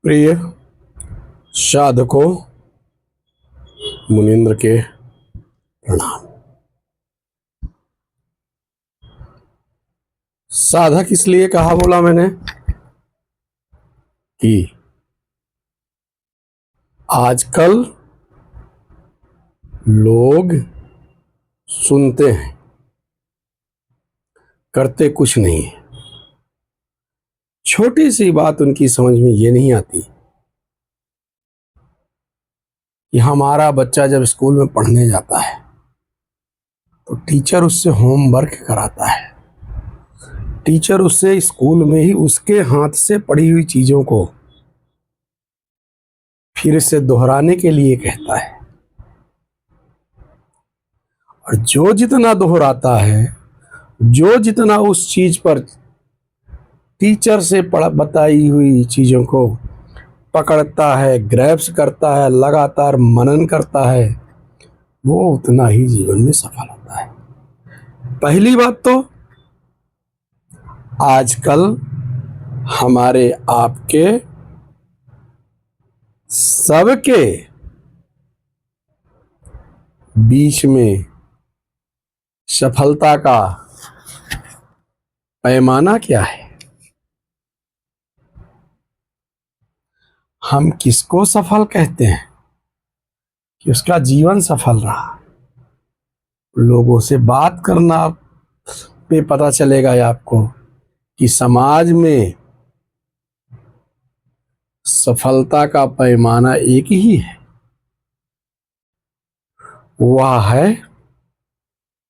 प्रिय साधकों, मुनीन्द्र के प्रणाम। साधक इसलिए कहा बोला मैंने कि आजकल लोग सुनते हैं, करते कुछ नहीं है। छोटी सी बात उनकी समझ में ये नहीं आती कि हमारा बच्चा जब स्कूल में पढ़ने जाता है तो टीचर उससे होमवर्क कराता है। टीचर उससे स्कूल में ही उसके हाथ से पढ़ी हुई चीजों को फिर से दोहराने के लिए कहता है, और जो जितना दोहराता है, जो जितना उस चीज पर टीचर से बताई हुई चीजों को पकड़ता है, ग्रैब्स करता है, लगातार मनन करता है, वो उतना ही जीवन में सफल होता है। पहली बात तो आजकल हमारे आपके सबके बीच में सफलता का पैमाना क्या है? हम किसको सफल कहते हैं कि उसका जीवन सफल रहा? लोगों से बात करना पे पता चलेगा आपको कि समाज में सफलता का पैमाना एक ही है, वह है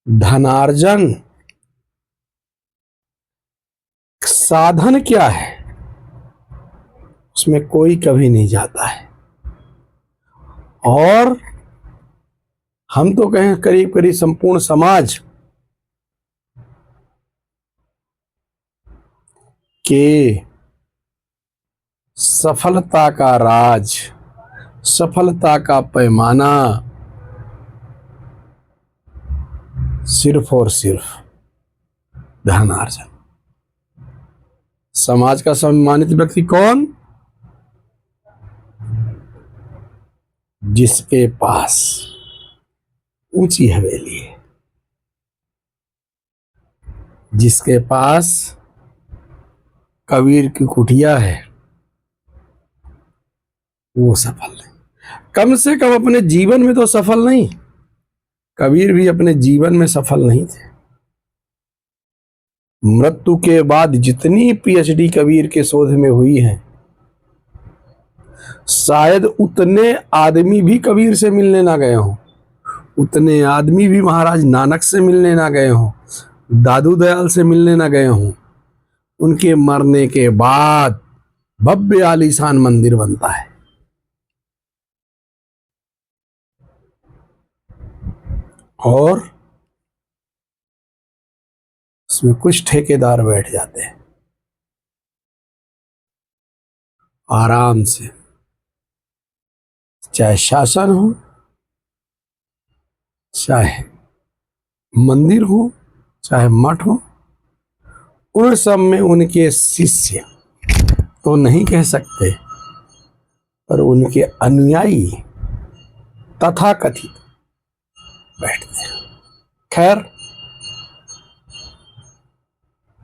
धनार्जन। साधन क्या है उसमें कोई कभी नहीं जाता है। और हम तो कहें करीब करीब संपूर्ण समाज के सफलता का राज, सफलता का पैमाना सिर्फ और सिर्फ धनार्जन। समाज का सम्मानित व्यक्ति कौन? जिसके पास ऊंची हवेली है, जिसके पास कबीर की कुटिया है, वो सफल नहीं। कम से कम अपने जीवन में तो सफल नहीं। कबीर भी अपने जीवन में सफल नहीं थे। मृत्यु के बाद जितनी पीएचडी कबीर के शोध में हुई है, शायद उतने आदमी भी कबीर से मिलने ना गए हों, उतने आदमी भी महाराज नानक से मिलने ना गए हों, दादू दयाल से मिलने ना गए हों। उनके मरने के बाद भव्य आलीशान मंदिर बनता है। और उसमें कुछ ठेकेदार बैठ जाते हैं आराम से, चाहे शासन हो, चाहे मंदिर हो, चाहे मठ हो। उन सब में उनके शिष्य तो नहीं कह सकते, पर उनके अनुयायी तथाकथित बैठते हैं। खैर,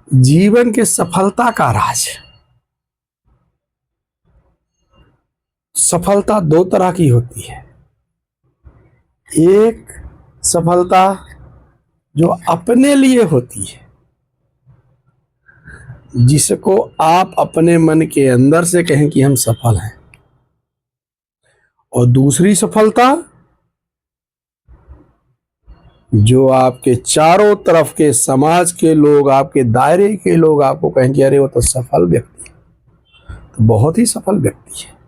जीवन के सफलता का राज, सफलता दो तरह की होती है। एक सफलता जो अपने लिए होती है, जिसको आप अपने मन के अंदर से कहें कि हम सफल हैं। और दूसरी सफलता जो आपके चारों तरफ के समाज के लोग, आपके दायरे के लोग आपको कहें कि अरे वो तो सफल व्यक्ति है, तो बहुत ही सफल व्यक्ति है।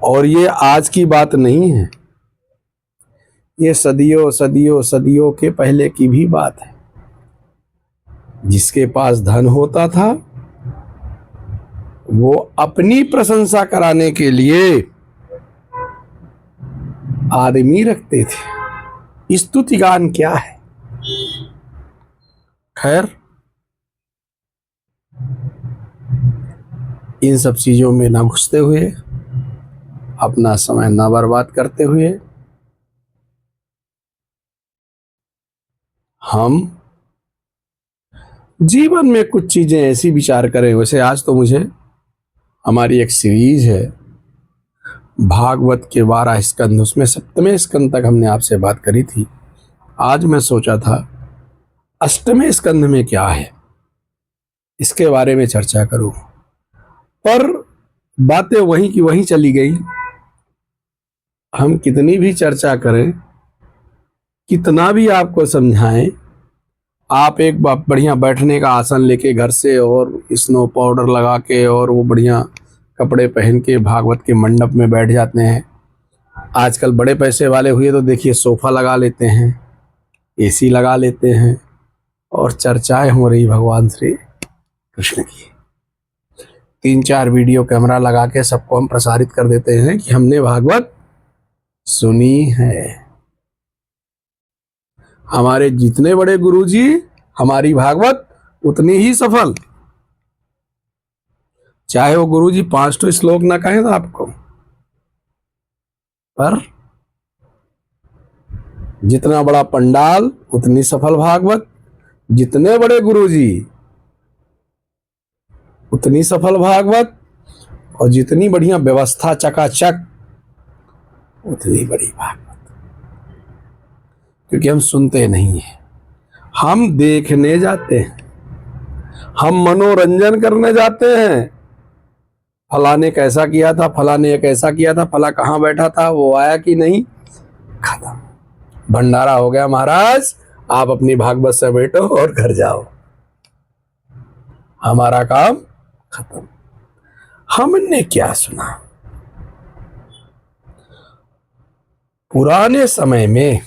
और ये आज की बात नहीं है, ये सदियों सदियों सदियों के पहले की भी बात है। जिसके पास धन होता था वो अपनी प्रशंसा कराने के लिए आदमी रखते थे। स्तुतिगान क्या है? खैर, इन सब चीज़ों में ना घुसते हुए, अपना समय ना बर्बाद करते हुए, हम जीवन में कुछ चीज़ें ऐसी विचार करें। वैसे आज तो मुझे, हमारी एक सीरीज है भागवत के 12 स्कंद, उसमें 7वें स्कंद तक हमने आपसे बात करी थी। आज मैं सोचा था 8वें स्कंद में क्या है, इसके बारे में चर्चा करूं, पर बातें वहीं की वहीं चली गई। हम कितनी भी चर्चा करें, कितना भी आपको समझाएं, आप एक बढ़िया बैठने का आसन लेके घर से और स्नो पाउडर लगा के और वो बढ़िया कपड़े पहन के भागवत के मंडप में बैठ जाते हैं। आजकल बड़े पैसे वाले हुए तो देखिए सोफा लगा लेते हैं, एसी लगा लेते हैं, और चर्चाएं हो रही भगवान श्री कृष्ण की। 3-4 वीडियो कैमरा लगा के सबको हम प्रसारित कर देते हैं कि हमने भागवत सुनी है। हमारे जितने बड़े गुरुजी, हमारी भागवत उतनी ही सफल। चाहे वो गुरुजी 5 श्लोक ना कहें तो आपको, पर जितना बड़ा पंडाल उतनी सफल भागवत, जितने बड़े गुरुजी उतनी सफल भागवत, और जितनी बढ़िया व्यवस्था चकाचक उतनी बड़ी भागवत। क्योंकि हम सुनते नहीं हैं, हम देखने जाते हैं, हम मनोरंजन करने जाते हैं। फलाने कैसा किया था, फलाने कैसा किया था, फला कहाँ बैठा था, वो आया कि नहीं, खत्म, भंडारा हो गया महाराज, आप अपनी भागवत से बैठो और घर जाओ, हमारा काम खत्म। हमने क्या सुना? पुराने समय में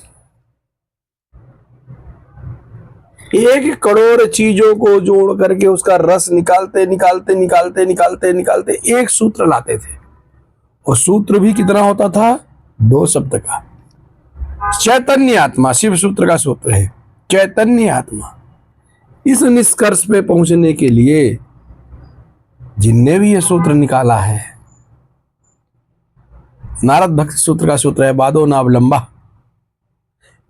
1 करोड़ चीजों को जोड़ करके उसका रस निकालते निकालते निकालते निकालते निकालते एक सूत्र लाते थे। और सूत्र भी कितना होता था? 2 शब्द का। चैतन्य आत्मा शिव सूत्र का सूत्र है, चैतन्य आत्मा। इस निष्कर्ष पे पहुंचने के लिए जिनने भी यह सूत्र निकाला है, नारद भक्ति सूत्र का सूत्र है, बादो नावलंबा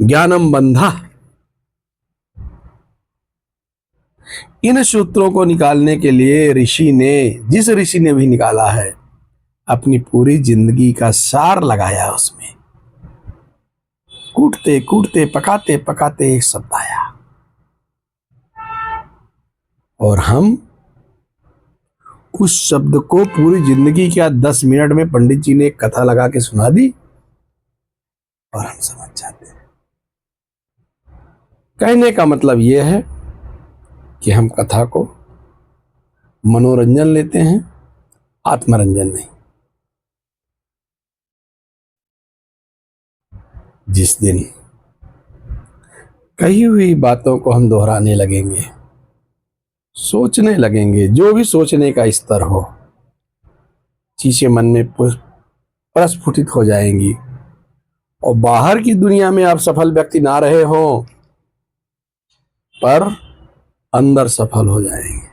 ज्ञानम बंधा। इन सूत्रों को निकालने के लिए ऋषि ने, जिस ऋषि ने भी निकाला है, अपनी पूरी जिंदगी का सार लगाया उसमें। कूटते कूटते पकाते पकाते एक शब्द आया, और हम उस शब्द को पूरी जिंदगी क्या 10 मिनट में पंडित जी ने एक कथा लगा के सुना दी और हम समझ जाते हैं। कहने का मतलब यह है कि हम कथा को मनोरंजन लेते हैं, आत्मरंजन नहीं। जिस दिन कही हुई बातों को हम दोहराने लगेंगे, सोचने लगेंगे, जो भी सोचने का स्तर हो, चीजें मन में प्रस्फुटित हो जाएंगी, और बाहर की दुनिया में आप सफल व्यक्ति ना रहे हो, पर अंदर सफल हो जाएंगे।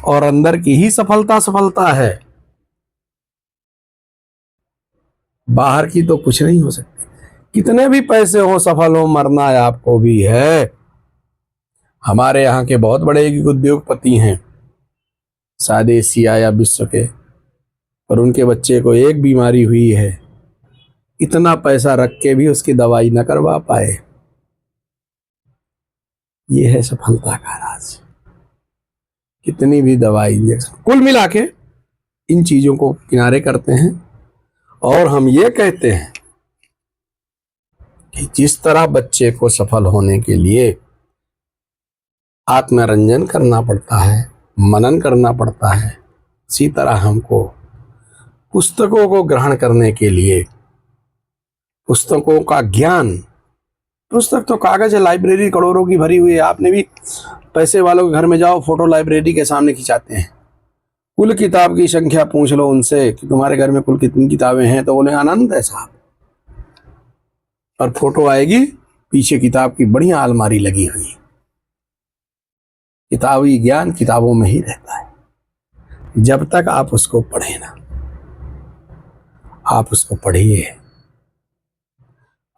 और अंदर की ही सफलता है, बाहर की तो कुछ नहीं हो सकती। कितने भी पैसे हो, सफल हो, मरना आपको भी है। हमारे यहाँ के बहुत बड़े उद्योगपति हैं, शायद एशिया या विश्व के, पर उनके बच्चे को एक बीमारी हुई है, इतना पैसा रख के भी उसकी दवाई न करवा पाए। ये है सफलता का राज। कितनी भी दवाई, इंजेक्शन, कुल मिला के इन चीजों को किनारे करते हैं, और हम ये कहते हैं कि जिस तरह बच्चे को सफल होने के लिए आत्मरंजन करना पड़ता है, मनन करना पड़ता है, इसी तरह हमको पुस्तकों को ग्रहण करने के लिए, पुस्तकों का ज्ञान, पुस्तक तो कागज है, लाइब्रेरी करोड़ों की भरी हुई है। आपने भी पैसे वालों के घर में जाओ, फोटो लाइब्रेरी के सामने खिंचाते हैं, कुल किताब की संख्या पूछ लो उनसे कि तुम्हारे घर में कुल कितनी किताबें हैं, तो बोले आनंद है साहब। और फोटो आएगी, पीछे किताब की बढ़िया अलमारी लगी हुई। किताबी ज्ञान किताबों में ही रहता है। जब तक आप उसको पढ़े ना, आप उसको पढ़िए,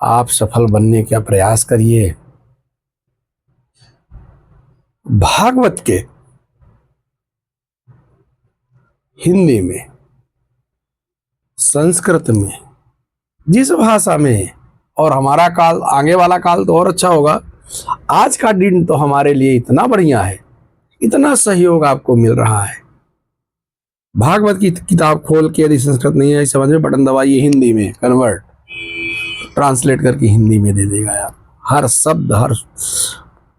आप सफल बनने का प्रयास करिए। भागवत के हिंदी में, संस्कृत में, जिस भाषा में, और हमारा काल, आगे वाला काल तो और अच्छा होगा। आज का दिन तो हमारे लिए इतना बढ़िया है, इतना सहयोग आपको मिल रहा है। भागवत की किताब खोल के, यदि संस्कृत नहीं है समझ में, बटन दबाइए, हिंदी में कन्वर्ट, ट्रांसलेट करके हिंदी में दे देगा यार। हर शब्द, हर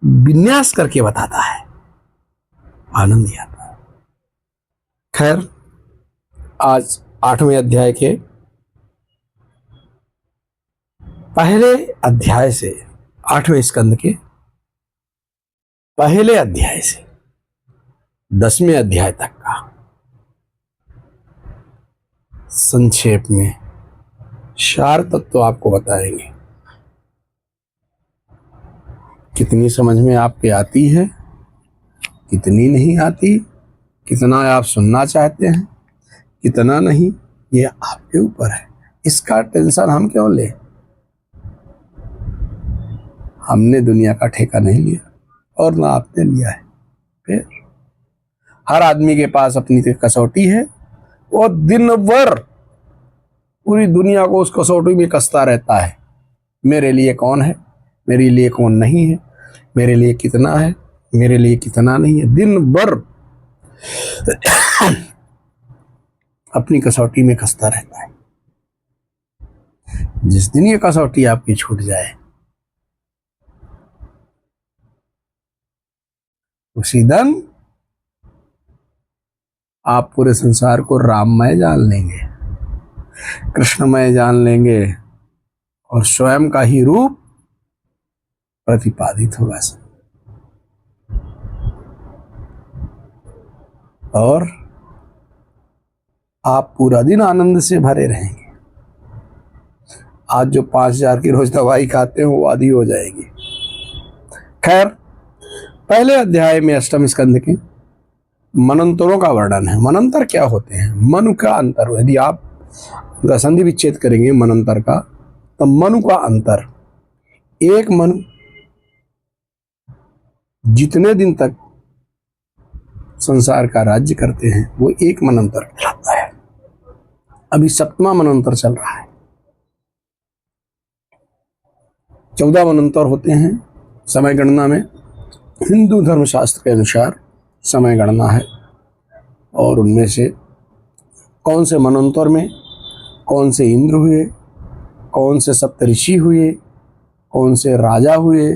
विन्यास करके बताता है, आनंद ही आता है। खैर, आज 8वें अध्याय के पहले अध्याय से, 8वें स्कंद के पहले अध्याय से 10वें अध्याय तक का संक्षेप में सार तत्व आपको बताएंगे। कितनी समझ में आपके आती है, कितनी नहीं आती, कितना आप सुनना चाहते हैं, कितना नहीं, ये आपके ऊपर है। इसका टेंशन हम क्यों ले? हमने दुनिया का ठेका नहीं लिया और ना आपने लिया है। फिर हर आदमी के पास अपनी कसौटी है, वो दिन भर पूरी दुनिया को उस कसौटी में कसता रहता है। मेरे लिए कौन है, मेरे लिए कौन नहीं है, मेरे लिए कितना है, मेरे लिए कितना नहीं है। दिन भर अपनी कसौटी में कसता रहता है। जिस दिन ये कसौटी आपकी छूट जाए, उसी दिन आप पूरे संसार को राममय जान लेंगे, कृष्णमय जान लेंगे, और स्वयं का ही रूप प्रतिपादित होगा सब। और आप पूरा दिन आनंद से भरे रहेंगे। आज जो 5000 की रोज दवाई खाते हो वो आधी हो जाएगी। खैर, पहले अध्याय में 8वें स्कंद के मनंतरों का वर्णन है। मनंतर क्या होते हैं? मनु का अंतर। यदि आप उनका संधि विच्छेद करेंगे मनंतर का, तो मनु का अंतर, एक मनु जितने दिन तक संसार का राज्य करते हैं वो एक मनंतर कहलाता है। अभी 7वां मनंतर चल रहा है। 14 मनंतर होते हैं समय गणना में। हिंदू धर्मशास्त्र के अनुसार समय गणना है, और उनमें से कौन से मनंतर में कौन से इंद्र हुए, कौन से सप्तऋषि हुए, कौन से राजा हुए,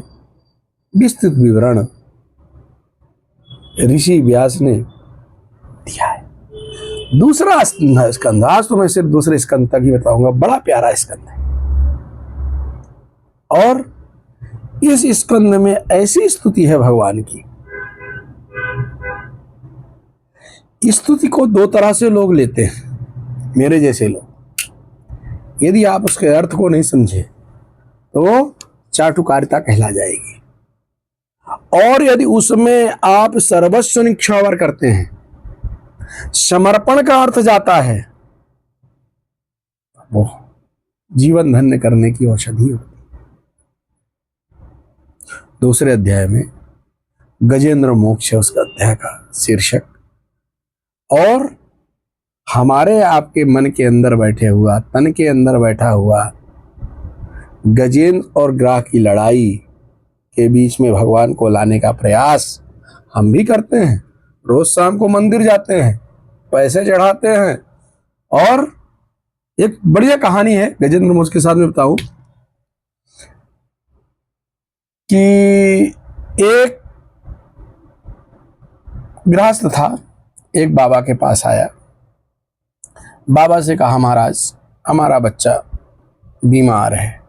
विस्तृत विवरण ऋषि व्यास ने दिया है। दूसरा स्कंद, आज तो मैं सिर्फ दूसरे स्कंद तक ही बताऊंगा। बड़ा प्यारा स्कंद है, और इस स्कंद में ऐसी स्तुति है भगवान की। स्तुति को दो तरह से लोग लेते हैं, मेरे जैसे लोग। यदि आप उसके अर्थ को नहीं समझे तो चाटुकारिता कहला जाएगी, और यदि उसमें आप सर्वस्व निछावर करते हैं, समर्पण का अर्थ जाता है, वो जीवन धन्य करने की औषधि होती। दूसरे अध्याय में गजेंद्र मोक्ष है उसका अध्याय का शीर्षक, और हमारे आपके मन के अंदर बैठे हुआ, तन के अंदर बैठा हुआ गजेंद्र और ग्राह की लड़ाई के बीच में भगवान को लाने का प्रयास हम भी करते हैं। रोज शाम को मंदिर जाते हैं, पैसे चढ़ाते हैं। और एक बढ़िया कहानी है गजेंद्र मोक्ष के साथ में बताऊं कि एक गृहस्थ था, एक बाबा के पास आया। बाबा से कहा, महाराज हमारा बच्चा बीमार है,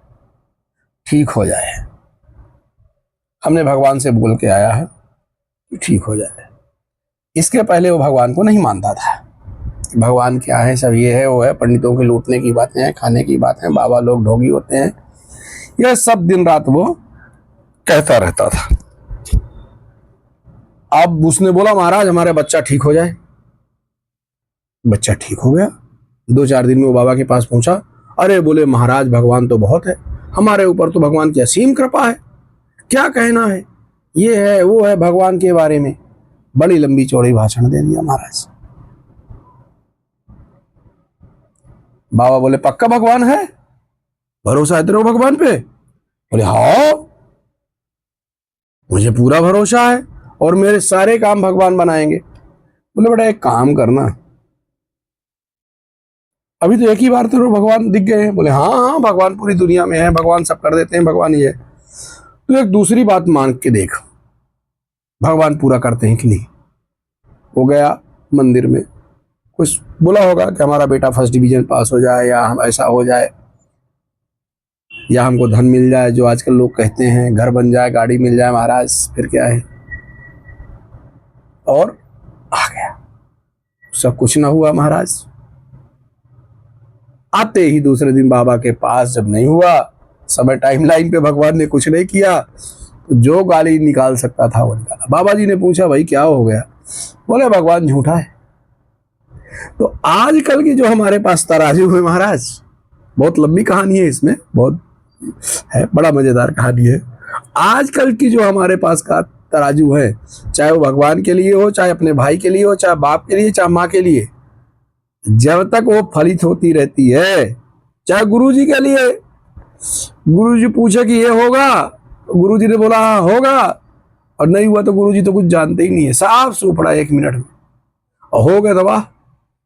ठीक हो जाए। हमने भगवान से बोल के आया है कि ठीक हो जाए। इसके पहले वो भगवान को नहीं मानता था। भगवान क्या है, सब ये है वो है, पंडितों के लूटने की बातें हैं, खाने की बातें, बाबा लोग ढोंगी होते हैं, यह सब दिन रात वो कहता रहता था। अब उसने बोला, महाराज हमारा बच्चा ठीक हो जाए। बच्चा ठीक हो गया। 2-4 दिन में वो बाबा के पास पहुंचा। अरे बोले महाराज भगवान तो बहुत है, हमारे ऊपर तो भगवान की असीम कृपा है, क्या कहना है, ये है वो है भगवान के बारे में। बड़ी लंबी चौड़ी भाषण दे दिया महाराज। बाबा बोले पक्का भगवान है, भरोसा है तेरे को भगवान पे? बोले हाँ मुझे पूरा भरोसा है और मेरे सारे काम भगवान बनाएंगे। बोले बेटा एक काम करना, अभी तो एक ही बार तेरे भगवान दिख गए हैं। बोले हाँ हाँ भगवान पूरी दुनिया में है, भगवान सब कर देते हैं, भगवान ही है। तो एक दूसरी बात मांग के देख, भगवान पूरा करते हैं कि नहीं। हो गया मंदिर में, कुछ बोला होगा कि हमारा बेटा फर्स्ट डिवीजन पास हो जाए, या हम ऐसा हो जाए, या हमको धन मिल जाए, जो आजकल लोग कहते हैं घर बन जाए, गाड़ी मिल जाए। महाराज फिर क्या है, और आ गया, सब कुछ ना हुआ। महाराज आते ही दूसरे दिन बाबा के पास जब नहीं हुआ, समय टाइमलाइन पे भगवान ने कुछ नहीं किया, तो जो गाली निकाल सकता था वो निकाला। बाबा जी ने पूछा भाई क्या हो गया? बोले भगवान झूठा है। तो आजकल की जो हमारे पास तराजू है महाराज, बहुत लंबी कहानी है, इसमें बहुत है, बड़ा मजेदार कहानी है। आजकल की जो हमारे पास का तराजू है, चाहे वो भगवान के लिए हो, चाहे अपने भाई के लिए हो, चाहे बाप के लिए, चाहे माँ के लिए, जब तक वो फलित होती रहती है, चाहे गुरुजी के लिए, गुरुजी पूछे कि ये होगा, गुरुजी ने बोला हाँ होगा, और नहीं हुआ तो गुरुजी तो कुछ जानते ही नहीं है, साफ सूपड़ा 1 मिनट में, और हो गया तो वाह,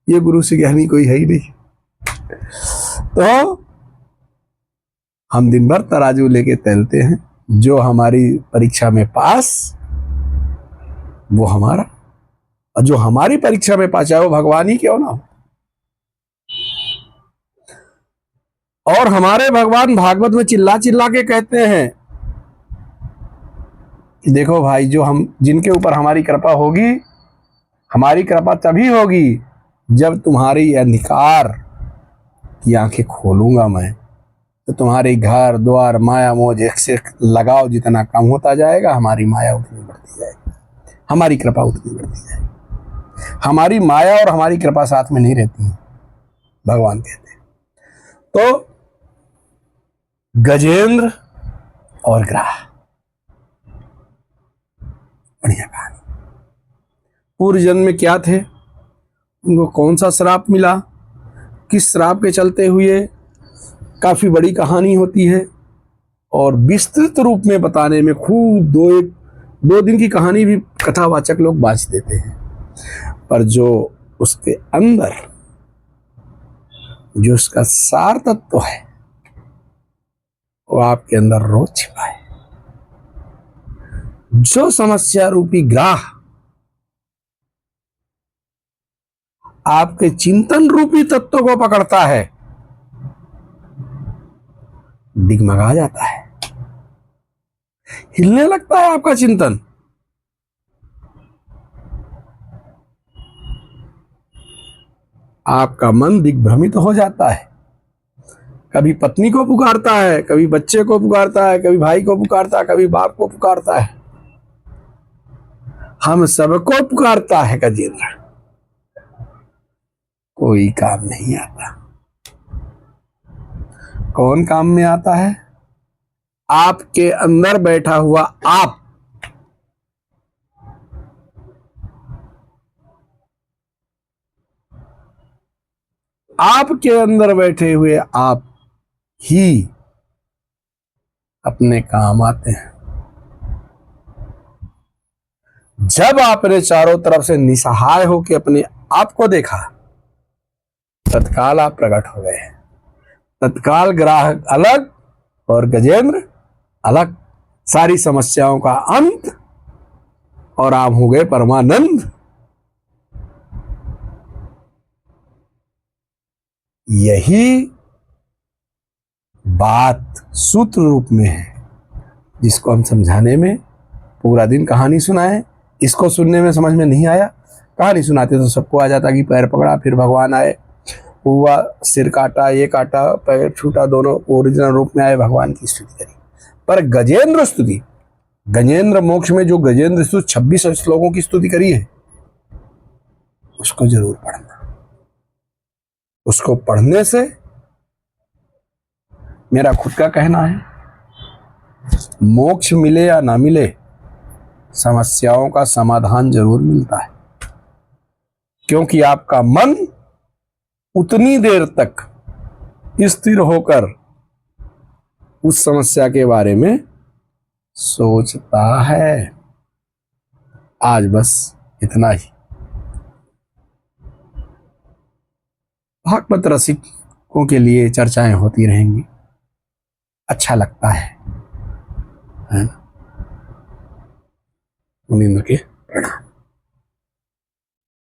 ये गुरु से ज्ञानी कोई है ही नहीं। तो हम दिन भर तराजू लेके तैलते हैं, जो हमारी परीक्षा में पास वो हमारा, और जो हमारी परीक्षा में पास चाहे वो भगवान ही क्यों ना हो। और हमारे भगवान भागवत में चिल्ला चिल्ला के कहते हैं कि देखो भाई, जो हम जिनके ऊपर हमारी कृपा होगी, हमारी कृपा तभी होगी जब तुम्हारी अंधकार की आंखें खोलूंगा मैं, तो तुम्हारी घर द्वार माया मोह से लगाव जितना कम होता जाएगा, हमारी माया उतनी बढ़ती जाएगी, हमारी कृपा उतनी बढ़ती जाएगी। हमारी माया और हमारी कृपा साथ में नहीं रहती है, भगवान कहते हैं। तो गजेंद्र और ग्राह, बढ़िया कहानी। पूर्व जन्म में क्या थे, उनको कौन सा श्राप मिला, किस श्राप के चलते हुए, काफी बड़ी कहानी होती है, और विस्तृत रूप में बताने में खूब 2 दिन की कहानी भी कथावाचक लोग बांच देते हैं, पर जो उसके अंदर जो उसका सार तत्व है वो आपके अंदर रोज छिपा है। जो समस्या रूपी ग्राह आपके चिंतन रूपी तत्व को पकड़ता है, डिगमगा जाता है, हिलने लगता है आपका चिंतन। आपका मन दिग्भ्रमित हो जाता है, कभी पत्नी को पुकारता है, कभी बच्चे को पुकारता है, कभी भाई को पुकारता है, कभी बाप को पुकारता है, हम सबको पुकारता है गजेंद्र, कोई काम नहीं आता। कौन काम में आता है? आपके अंदर बैठा हुआ आप। आपके अंदर बैठे हुए आप ही अपने काम आते हैं। जब आपने चारों तरफ से निसहाय होकर अपने आप को देखा, तत्काल आप प्रकट हो गए। तत्काल ग्राहक अलग और गजेंद्र अलग, सारी समस्याओं का अंत, और आप हो गए परमानंद। यही बात सूत्र रूप में है, जिसको हम समझाने में पूरा दिन कहानी सुनाए। इसको सुनने में समझ में नहीं आया, कहानी सुनाते तो सबको आ जाता कि पैर पकड़ा फिर भगवान आए, हुआ सिर काटा, ये काटा, पैर छूटा, दोनों ओरिजिनल रूप में आए, भगवान की स्तुति करी। पर गजेंद्र स्तुति, गजेंद्र मोक्ष में जो गजेंद्र स्तुति 26 श्लोकों की स्तुति करी है, उसको जरूर पढ़ना। उसको पढ़ने से मेरा खुद का कहना है, मोक्ष मिले या ना मिले, समस्याओं का समाधान जरूर मिलता है। क्योंकि आपका मन उतनी देर तक स्थिर होकर उस समस्या के बारे में सोचता है। आज बस इतना ही। भागवत रसिकों के लिए चर्चाएं होती रहेंगी, अच्छा लगता है ना? मुनींद्र के प्रणाम।